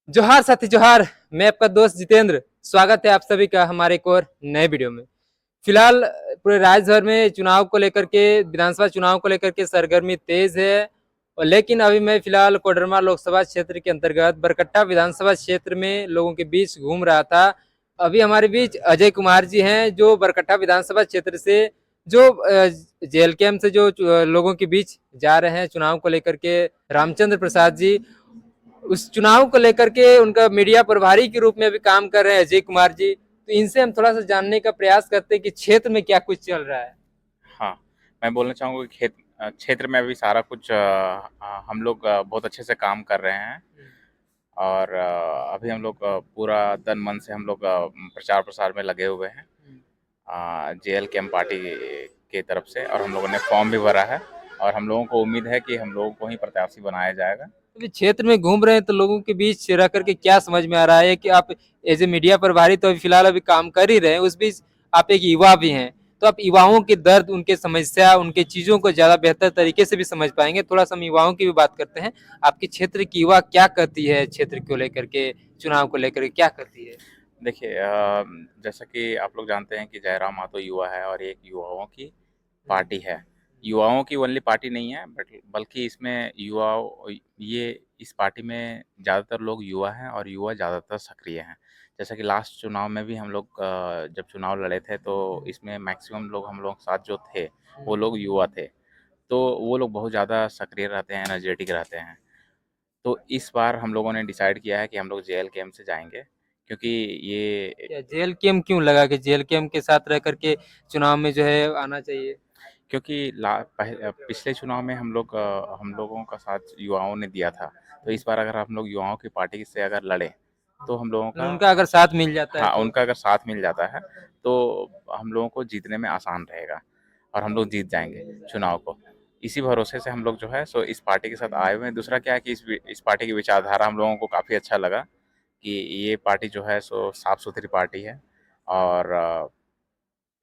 जोहार साथी जोहार। मैं आपका दोस्त जितेंद्र। स्वागत है आप सभी का हमारे एक और नए वीडियो में। फिलहाल पूरे राज्य भर में चुनाव को लेकर के, विधानसभा चुनाव को लेकर के सरगर्मी तेज है। और लेकिन अभी मैं फिलहाल कोडरमा लोकसभा क्षेत्र के अंतर्गत बरकट्टा विधानसभा क्षेत्र में लोगों के बीच घूम रहा था। अभी हमारे बीच अजय कुमार जी हैं, जो बरकट्टा विधानसभा क्षेत्र से जो जेल कैंप से जो लोगों के बीच जा रहे हैं चुनाव को लेकर के। रामचंद्र प्रसाद जी उस चुनाव को लेकर के उनका मीडिया प्रभारी के रूप में भी काम कर रहे हैं अजय कुमार जी। तो इनसे हम थोड़ा सा जानने का प्रयास करते हैं कि क्षेत्र में क्या कुछ चल रहा है। हाँ, मैं बोलना चाहूँगा कि क्षेत्र में अभी सारा कुछ हम लोग बहुत अच्छे से काम कर रहे हैं और अभी हम लोग पूरा तन मन से हम लोग प्रचार प्रसार में लगे हुए हैं जेएल कैंप पार्टी की तरफ से। और हम लोगों ने फॉर्म भी भरा है और हम लोगों को उम्मीद है कि हम लोगों को ही प्रत्याशी बनाया जाएगा। अभी क्षेत्र में घूम रहे हैं तो लोगों के बीच रह करके क्या समझ में आ रहा है कि आप एज ए मीडिया प्रभारी तो अभी फिलहाल अभी काम कर ही रहे हैं, उस बीच आप एक युवा भी हैं। तो आप युवाओं के दर्द, उनके समस्या, उनके चीजों को ज्यादा बेहतर तरीके से भी समझ पाएंगे। थोड़ा सा हम युवाओं की भी बात करते हैं। आपके क्षेत्र की युवा क्या करती है, क्षेत्र को लेकर के, चुनाव को लेकर के क्या करती है? देखिए जैसा कि आप लोग जानते हैं कि जयराम मातो युवा है और एक युवाओं की पार्टी है। युवाओं की ओनली पार्टी नहीं है बट बल्कि इसमें ये इस पार्टी में ज़्यादातर लोग युवा हैं और युवा ज़्यादातर सक्रिय हैं। जैसा कि लास्ट चुनाव में भी हम लोग जब चुनाव लड़े थे तो इसमें मैक्सिमम लोग हम लोग साथ जो थे वो लोग युवा थे। तो वो लोग बहुत ज़्यादा सक्रिय रहते हैं, एनर्जेटिक रहते हैं। तो इस बार हम लोगों ने डिसाइड किया है कि हम लोग जेएल कैंप से जाएँगे क्योंकि ये या जेल कैम क्यों लगा कि जेल कैम के साथ रह करके चुनाव में जो है आना चाहिए? क्योंकि पिछले चुनाव में हम लोगों का साथ युवाओं ने दिया था। तो इस बार अगर हम लोग युवाओं की पार्टी से अगर लड़ें, तो हम लोगों मतलब का उनका अगर साथ मिल जाता है हाँ, तो? उनका अगर साथ मिल जाता है, तो हम लोगों को जीतने में आसान रहेगा और हम लोग जीत जाएँगे चुनाव को। इसी भरोसे से हम लोग जो है सो इस पार्टी के साथ आए हुए हैं। दूसरा क्या है कि इस पार्टी की विचारधारा हम लोगों को काफ़ी अच्छा लगा कि ये पार्टी जो है सो साफ-सुथरी पार्टी है और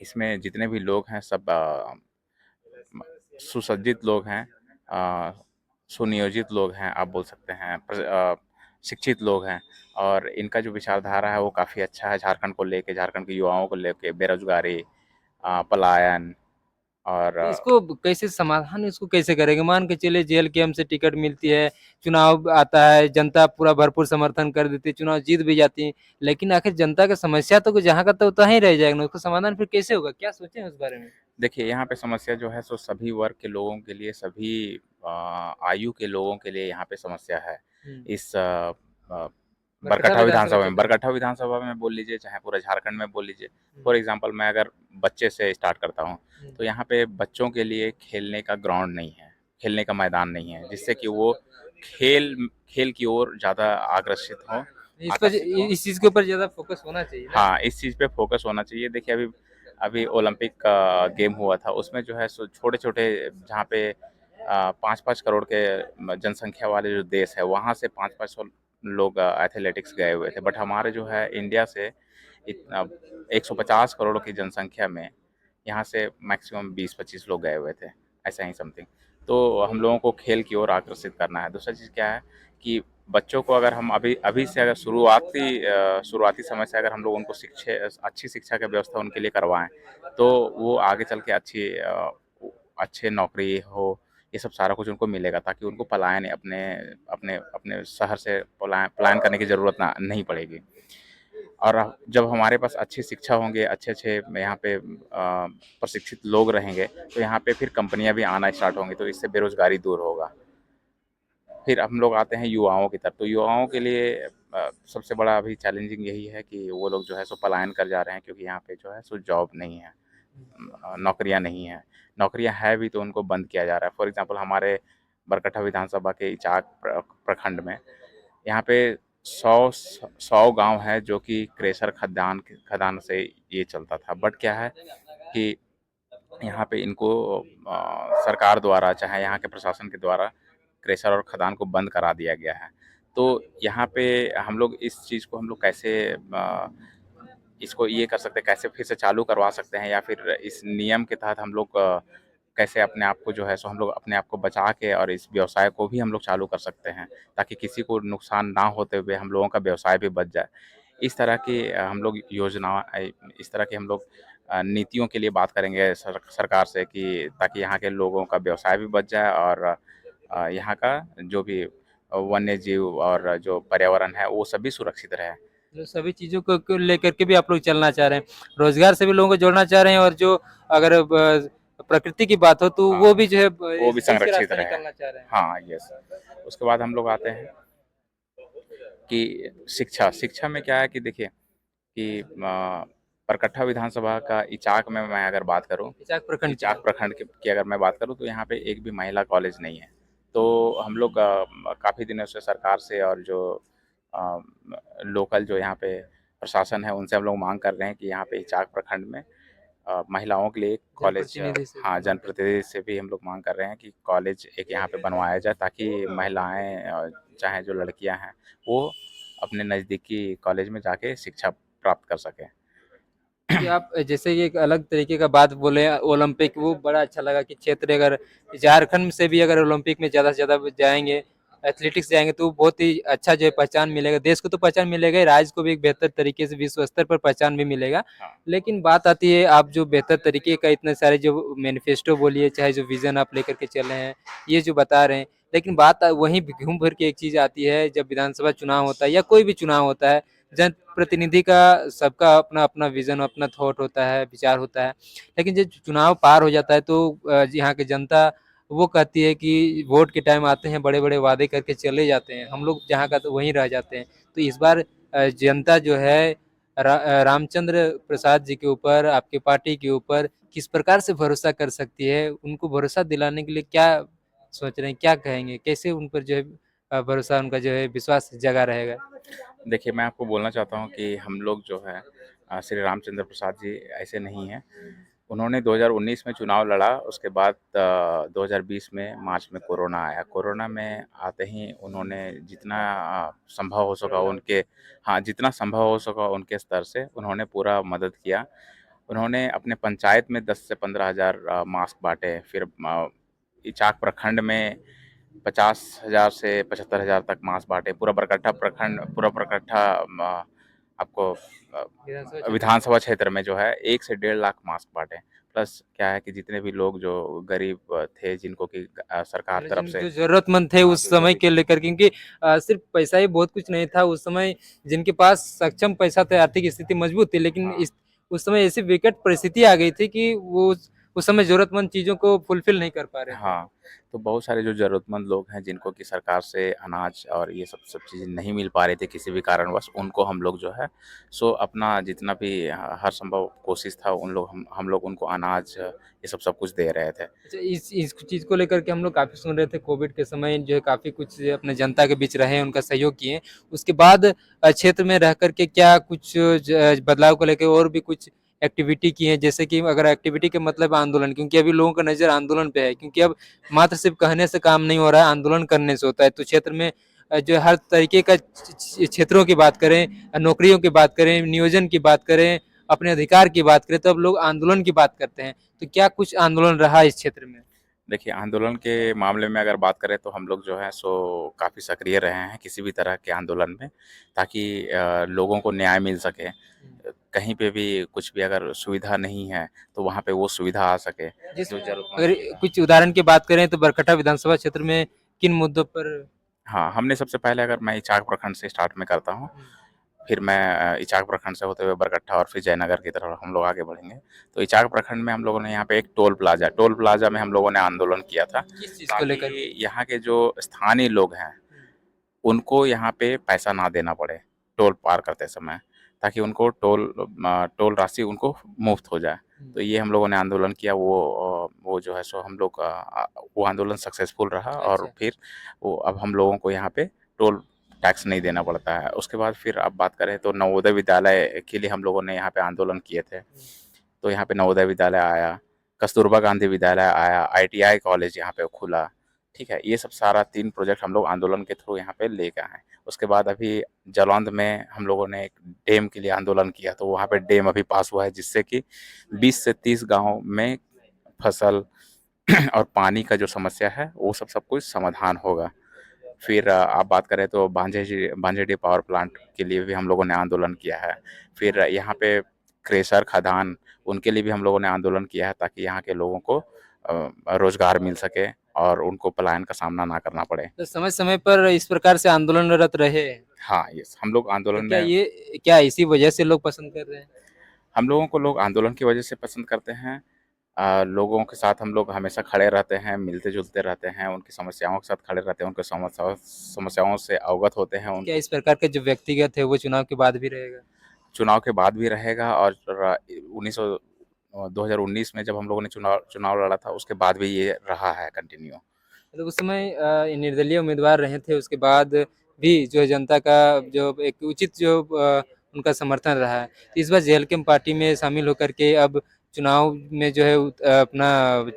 इसमें जितने भी लोग हैं सब सुसज्जित लोग हैं, अ, सुनियोजित लोग हैं, आप बोल सकते हैं शिक्षित लोग हैं और इनका जो विचारधारा है वो काफ़ी अच्छा है झारखंड को लेके, झारखंड के युवाओं को लेके, बेरोज़गारी, पलायन और तो इसको कैसे समाधान इसको कैसे करेंगे? मान के चलिए जेल कैंप से टिकट मिलती है, चुनाव आता है, जनता पूरा भरपूर समर्थन कर देती है, चुनाव जीत भी जाती है, लेकिन आखिर जनता का समस्या तो जहाँ का तो वहीं रह जाएगा ना, उसका समाधान फिर कैसे होगा? क्या सोचे हैं उस बारे में? देखिए यहाँ पे समस्या जो है सो सभी वर्ग के लोगों के लिए, सभी आयु के लोगों के लिए यहाँ पे समस्या है। इस बरकट्टा विधानसभा क्षेत्र में। बरकट्टा विधानसभा में बोल लीजिए, चाहे पूरे झारखंड में बोल लीजिए। फॉर एग्ज़ाम्पल मैं अगर बच्चे से स्टार्ट करता हूँ, तो यहाँ पे बच्चों के लिए खेलने का ग्राउंड नहीं है, खेलने का मैदान नहीं है, जिससे कि वो खेल खेल की ओर ज़्यादा इस पर आकर्षित हों। इस चीज के ऊपर ज्यादा फोकस होना चाहिए ना? हाँ, इस चीज़ पे फ़ोकस होना चाहिए। देखिए अभी अभी ओलंपिक का गेम हुआ था, उसमें जो है सो छोटे-छोटे जहाँ पे 5-5 करोड़ के जनसंख्या वाले जो देश है, वहाँ से 5-5 सौ लोग एथलेटिक्स गए हुए थे। बट हमारे जो है इंडिया से इतना 150 करोड़ की जनसंख्या में, यहाँ से मैक्सिमम 20-25 लोग गए हुए थे, ऐसा ही समथिंग। तो हम लोगों को खेल की ओर आकर्षित करना है। दूसरा चीज़ क्या है कि बच्चों को अगर हम अभी अभी से अगर शुरुआती समय से अगर हम लोग उनको अच्छी शिक्षा की व्यवस्था उनके लिए करवाएँ, तो वो आगे चल के अच्छे नौकरी हो, ये सब सारा कुछ उनको मिलेगा ताकि उनको पलायन अपने अपने अपने शहर से पलायन करने की ज़रूरत नहीं पड़ेगी। और जब हमारे पास अच्छी शिक्षा होंगे, अच्छे-अच्छे यहाँ पे प्रशिक्षित लोग रहेंगे, तो यहाँ पे फिर कंपनियाँ भी आना स्टार्ट होंगी, तो इससे बेरोज़गारी दूर होगा। फिर हम लोग आते हैं युवाओं की तरफ, तो युवाओं के लिए सबसे बड़ा अभी चैलेंजिंग यही है कि वो लोग जो है सो पलायन कर जा रहे हैं क्योंकि यहाँ पे जो है सो जॉब नहीं है, नौकरियाँ नहीं हैं। नौकरियाँ है भी तो उनको बंद किया जा रहा है। फॉर एग्ज़ाम्पल हमारे बरकट्टा विधानसभा के इचाक प्रखंड में यहाँ पे 100 गाँव है जो कि क्रेशर खदान से ये चलता था। बट क्या है कि यहाँ पे इनको सरकार द्वारा चाहे यहाँ के प्रशासन के द्वारा क्रेशर और खदान को बंद करा दिया गया है। तो यहाँ पे हम लोग इस चीज़ को हम लोग कैसे इसको ये कर सकते हैं, कैसे फिर से चालू करवा सकते हैं या फिर इस नियम के तहत हम लोग कैसे अपने आप को जो है सो हम लोग अपने आप को बचा के और इस व्यवसाय को भी हम लोग चालू कर सकते हैं, ताकि किसी को नुकसान ना होते हुए हम लोगों का व्यवसाय भी बच जाए। इस तरह की हम लोग इस तरह की हम लोग नीतियों के लिए बात करेंगे सरकार से, कि ताकि यहाँ के लोगों का व्यवसाय भी बच जाए और यहाँ का जो भी वन्य जीव और जो पर्यावरण है वो सभी सुरक्षित रहे। जो सभी चीज़ों को लेकर के भी आप लोग चलना चाह रहे हैं। रोज़गार से भी लोगों को जोड़ना चाह रहे हैं और जो अगर प्रकृति की बात हो तो हाँ, वो भी जो है वो भी इस संरक्षित रास्ते रहे। निकलना चाह रहे हैं। हाँ, यस। उसके बाद हम लोग आते हैं कि शिक्षा में क्या है कि देखिए कि परकट्ठा विधानसभा का इचाक में मैं अगर बात करूँ, इचाक प्रखंड की इचाक बात। प्रखंड की अगर मैं बात करूँ, तो यहाँ पे एक भी महिला कॉलेज नहीं है। तो हम लोग काफ़ी दिनों से सरकार से और जो अ, लोकल जो यहाँ पे प्रशासन है उनसे हम लोग मांग कर रहे हैं कि यहाँ पे इचाक प्रखंड में महिलाओं के लिए एक कॉलेज, जनप्रतिनिधि से हाँ, भी मांग कर। जनप्रतिनिधि से भी हम लोग मांग कर रहे हैं कि कॉलेज एक यहाँ पे बनवाया जाए, ताकि महिलाएँ चाहे जो लड़कियाँ हैं वो अपने नज़दीकी कॉलेज में जाके शिक्षा प्राप्त कर सकें। कि आप जैसे ये एक अलग तरीके का बात बोले ओलंपिक, वो बड़ा अच्छा लगा कि क्षेत्र अगर झारखंड से भी अगर ओलंपिक में ज़्यादा से ज़्यादा जाएँगे, एथलेटिक्स जाएँगे तो बहुत ही अच्छा जो है पहचान मिलेगा। देश को तो पहचान मिलेगा ही, राज्य को भी एक बेहतर तरीके से विश्व स्तर पर पहचान भी मिलेगा। हाँ। लेकिन बात आती है आप जो बेहतर तरीके का इतने सारे जो मैनिफेस्टो बोलिए, चाहे जो विज़न आप लेकर के चल रहे हैं, ये जो बता रहे हैं, लेकिन बात वहीं घूम फिर के एक चीज़ आती है जब विधानसभा चुनाव होता है या कोई भी चुनाव होता है, जनप्रतिनिधि का सबका अपना-अपना विज़न, अपना थॉट होता है, विचार होता है। लेकिन जब चुनाव पार हो जाता है तो यहाँ की जनता वो कहती है कि वोट के टाइम आते हैं, बड़े-बड़े वादे करके चले जाते हैं। हम लोग जहाँ का तो वहीं रह जाते हैं। तो इस बार जनता जो है रामचंद्र प्रसाद जी के ऊपर, आपकी पार्टी के ऊपर किस प्रकार से भरोसा कर सकती है? उनको भरोसा दिलाने के लिए क्या सोच रहे हैं, क्या कहेंगे? कैसे उन पर जो है भरोसा उनका जो है विश्वास जगा रहेगा? देखिए, मैं आपको बोलना चाहता हूँ कि हम लोग जो है श्री रामचंद्र प्रसाद जी ऐसे नहीं हैं। उन्होंने 2019 में चुनाव लड़ा, उसके बाद 2020 में मार्च में कोरोना आया। कोरोना में आते ही उन्होंने जितना संभव हो सका उनके, हाँ, जितना संभव हो सका उनके स्तर से उन्होंने पूरा मदद किया। उन्होंने अपने पंचायत में 10 से 15,000 मास्क बाँटे, फिर इचाक प्रखंड में 50,000 से 75,000 तक मास्क बाँटे। पूरा बरकट्ठा आपको विधानसभा क्षेत्र में। विधानसभा क्षेत्र में जो है 1 से 1.5 लाख मास्क बाँटे। प्लस क्या है कि जितने भी लोग जो गरीब थे, जिनको कि सरकार मतलब तरफ जिन से, जो ज़रूरतमंद थे हाँ, उस जो समय ज़रूरी के लेकर क्योंकि सिर्फ़ पैसा ही बहुत कुछ नहीं था उस समय जिनके पास सक्षम पैसा था, आर्थिक स्थिति मजबूत थी, लेकिन हाँ। इस उस समय ऐसी विकट परिस्थिति आ गई थी कि वो उस समय ज़रूरतमंद चीज़ों को फुलफ़िल नहीं कर पा रहे थे। हाँ, तो बहुत सारे जो ज़रूरतमंद लोग हैं, जिनको कि सरकार से अनाज और ये सब सब चीज़ें नहीं मिल पा रही थी किसी भी कारणवश, उनको हम लोग जो है सो अपना जितना भी हर संभव कोशिश था, उन लोग हम लोग उनको अनाज ये सब कुछ दे रहे थे। अच्छा इस चीज़ को लेकर के हम लोग काफ़ी सुन रहे थे कोविड के समय जो है काफ़ी कुछ अपने जनता के बीच रहे, उनका सहयोग किए। उसके बाद क्षेत्र में रह कर के क्या कुछ बदलाव को लेके और भी कुछ एक्टिविटी की है? जैसे कि अगर एक्टिविटी का मतलब आंदोलन क्योंकि अभी लोगों का नज़र आंदोलन पे है क्योंकि अब मात्र सिर्फ़ कहने से काम नहीं हो रहा है, आंदोलन करने से होता है। तो क्षेत्र में जो हर तरीके का क्षेत्रों की बात करें, नौकरियों की बात करें, नियोजन की बात करें, अपने अधिकार की बात करें, तो अब लोग आंदोलन की बात करते हैं। तो क्या कुछ आंदोलन रहा इस क्षेत्र में? देखिए, आंदोलन के मामले में अगर बात करें तो हम लोग जो है सो काफ़ी सक्रिय रहे हैं किसी भी तरह के आंदोलन में, ताकि लोगों को न्याय मिल सके। कहीं पे भी कुछ भी अगर सुविधा नहीं है, तो वहाँ पे वो सुविधा आ सके, जिस जो ज़रूरतमंद अगर सुविधा है। कुछ उदाहरण की बात करें तो बरकट्टा विधानसभा क्षेत्र में किन मुद्दों पर हाँ, हमने सबसे पहले, अगर मैं इचाक प्रखंड से स्टार्ट में करता हूँ, हुँ, फिर मैं इचाक प्रखंड से होते हुए बरकट्ठा और फिर जयनगर की तरफ हम लोग आगे बढ़ेंगे। तो इचाक प्रखंड में हम लोगों ने यहाँ पे एक टोल प्लाज़ा में हम लोगों ने आंदोलन किया था, किस चीज़ को लेकर के? ताकि यहाँ के जो स्थानीय लोग हैं, हुँ, उनको यहाँ पे पैसा ना देना पड़े, टोल पार करते समय, ताकि उनको टोल राशि उनको मुफ़्त हो जाए। हुँ, तो ये हम लोगों ने आंदोलन किया, वो जो है सो हम लोग वो आंदोलन सक्सेसफुल रहा, और अच्छा। फिर वो अब हम लोगों को यहाँ पे टोल टैक्स नहीं देना पड़ता है। उसके बाद फिर आप बात करें तो नवोदय विद्यालय के लिए हम लोगों ने यहाँ पे आंदोलन किए थे। हुँ, तो यहाँ पे नवोदय विद्यालय आया, कस्तूरबा गांधी विद्यालय आया, आईटीआई कॉलेज यहाँ पे खुला, ठीक है? ये सब सारा 3 प्रोजेक्ट हम लोग आंदोलन के थ्रू यहाँ पे लेके आए हैं। उसके बाद अभी जालौंध में हम लोगों ने एक डैम के लिए आंदोलन किया, तो वहाँ पे डैम अभी पास हुआ है, जिससे कि 20 से 30 गाँव में फसल और पानी का जो समस्या है वो सब कुछ समाधान होगा। फिर आप बात करें तो भांजेडी पावर प्लांट के लिए भी हम लोगों ने आंदोलन किया है। फिर यहाँ पे क्रेशर खदान उनके लिए भी हम लोगों ने आंदोलन किया है ताकि यहाँ के लोगों को रोजगार मिल सके और उनको पलायन का सामना ना करना पड़े। तो समय समय पर इस प्रकार से आंदोलनरत रहे, हाँ, यस, हम लोग तो आंदोलन क्या में ये क्या इसी वजह से लोग पसंद कर रहे हैं? हम लोगों को लोग आंदोलन की वजह से पसंद करते हैं। लोगों के साथ हम लोग हमेशा खड़े रहते हैं, मिलते-जुलते रहते हैं, उनकी समस्याओं के साथ खड़े रहते हैं, उनके समस्याओं से अवगत होते हैं। क्या उनको इस प्रकार का जो व्यक्तिगत है वो चुनाव के बाद भी रहेगा? चुनाव के बाद भी रहेगा और 2019 में जब हम लोगों ने चुनाव चुनाव लड़ा था, उसके बाद भी ये रहा है कंटिन्यू। मतलब उस समय ये निर्दलीय उम्मीदवार रहे थे, उसके बाद भी जो है जनता का जो एक उचित जो उनका समर्थन रहा है। तो इस बार जेएलकेम पार्टी में शामिल होकर के अब चुनाव में जो है अपना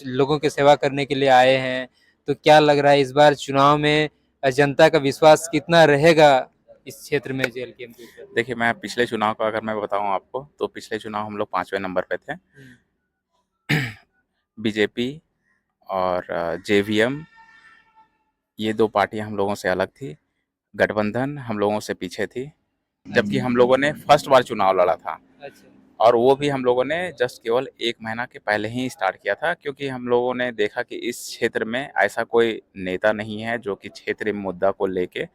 लोगों की सेवा करने के लिए आए हैं। तो क्या लग रहा है इस बार चुनाव में जनता का विश्वास कितना रहेगा इस क्षेत्र में जेएलकेम के ऊपर? देखिए, मैं पिछले चुनाव का अगर मैं बताऊँ आपको, तो पिछले चुनाव हम लोग 5वें नंबर पे थे। हुँ। बीजेपी और जेवीएम ये 2 पार्टियाँ हम लोगों से अलग थी। गठबंधन हम लोगों से पीछे थी। जबकि हम लोगों ने फर्स्ट बार चुनाव लड़ा था अच्छा। और वो भी हम लोगों ने जस्ट केवल 1 महीना के पहले ही स्टार्ट किया था क्योंकि हम लोगों ने देखा कि इस क्षेत्र में ऐसा कोई नेता नहीं है जो कि क्षेत्रीय मुद्दा को लेके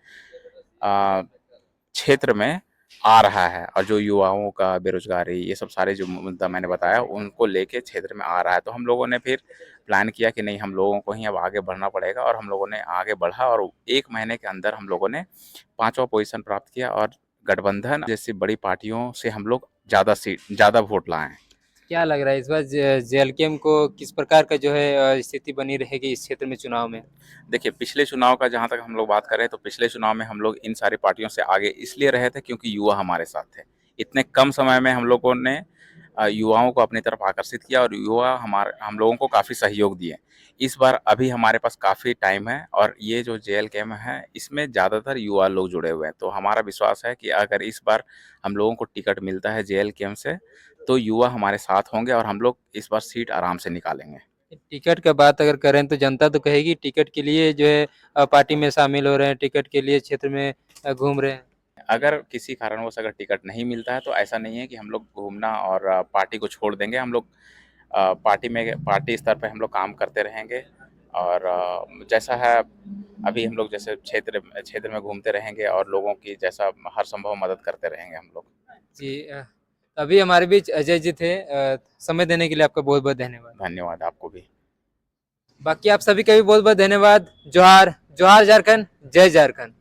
क्षेत्र में आ रहा है और जो युवाओं का बेरोजगारी ये सब सारे जो मुद्दा मैंने बताया उनको लेके क्षेत्र में आ रहा है। तो हम लोगों ने फिर प्लान किया कि नहीं हम लोगों को ही अब आगे बढ़ना पड़ेगा और हम लोगों ने आगे बढ़ा और 1 महीने के अंदर हम लोगों ने 5वां पोज़ीशन प्राप्त किया और गठबंधन जैसी बड़ी पार्टियों से हम लोग ज़्यादा वोट लाए। क्या लग रहा है इस बार जेएलकेम को किस प्रकार का जो है स्थिति बनी रहेगी इस क्षेत्र में चुनाव में? देखिए, पिछले चुनाव का जहाँ तक हम लोग बात करें तो पिछले चुनाव में हम लोग इन सारी पार्टियों से आगे इसलिए रहे थे क्योंकि युवा हमारे साथ थे। इतने कम समय में हम लोगों ने युवाओं को अपनी तरफ आकर्षित किया और युवा हम लोगों को काफ़ी सहयोग दिए। इस बार अभी हमारे पास काफ़ी टाइम है और ये जो जेएलकेम है इसमें ज़्यादातर युवा लोग जुड़े हुए हैं। तो हमारा विश्वास है कि अगर इस बार हम लोगों को टिकट मिलता है जेएलकेम से तो युवा हमारे साथ होंगे और हम लोग इस बार सीट आराम से निकालेंगे। टिकट का बात अगर करें तो जनता तो कहेगी टिकट के लिए जो है पार्टी में शामिल हो रहे हैं, टिकट के लिए क्षेत्र में घूम रहे हैं। अगर किसी कारणवश अगर टिकट नहीं मिलता है तो ऐसा नहीं है कि हम लोग घूमना और पार्टी को छोड़ देंगे। हम लोग पार्टी स्तर पे हम लोग काम करते रहेंगे और जैसा है अभी हम लोग जैसे क्षेत्र में घूमते रहेंगे और लोगों की जैसा हर संभव मदद करते रहेंगे हम लोग। जी अभी हमारे बीच अजय जी थे समय देने के लिए आपका बहुत-बहुत धन्यवाद। धन्यवाद आपको भी। बाकी आप सभी का भी बहुत-बहुत धन्यवाद। जोहार, जोहार झारखंड, जय झारखंड।